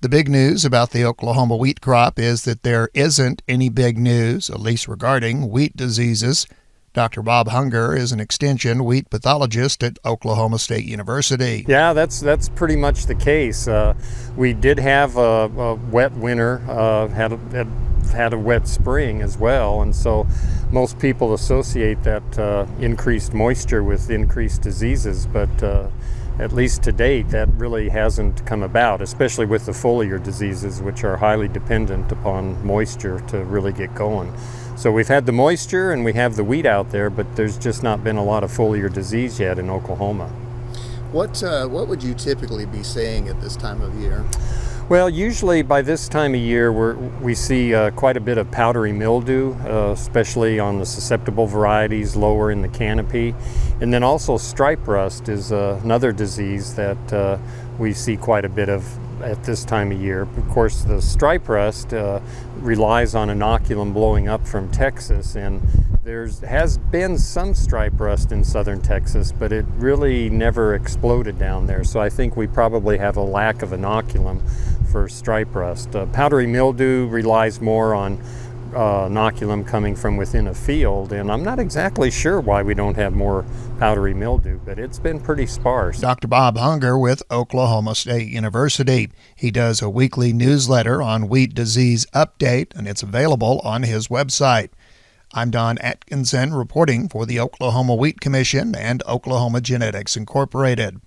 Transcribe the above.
The big news about the Oklahoma wheat crop is that there isn't any big news, at least regarding wheat diseases. Dr. Bob Hunger is an extension wheat pathologist at Oklahoma State University. Yeah, that's pretty much the case. We did have a wet winter, had a wet spring as well, and so most people associate that increased moisture with increased diseases, but at least to date that really hasn't come about, especially with the foliar diseases, which are highly dependent upon moisture to really get going. So we've had the moisture and we have the wheat out there, but there's just not been a lot of foliar disease yet in Oklahoma. What would you typically be saying at this time of year? Well, usually by this time of year we see quite a bit of powdery mildew, especially on the susceptible varieties lower in the canopy. And then also stripe rust is another disease that we see quite a bit of at this time of year. Of course, the stripe rust relies on inoculum blowing up from Texas, and there has been some stripe rust in southern Texas, but it really never exploded down there. So I think we probably have a lack of inoculum for stripe rust. Powdery mildew relies more on inoculum coming from within a field, and I'm not exactly sure why we don't have more powdery mildew, but it's been pretty sparse. Dr. Bob Hunger with Oklahoma State University. He does a weekly newsletter on wheat disease update, and it's available on his website. I'm Don Atkinson reporting for the Oklahoma Wheat Commission and Oklahoma Genetics Incorporated.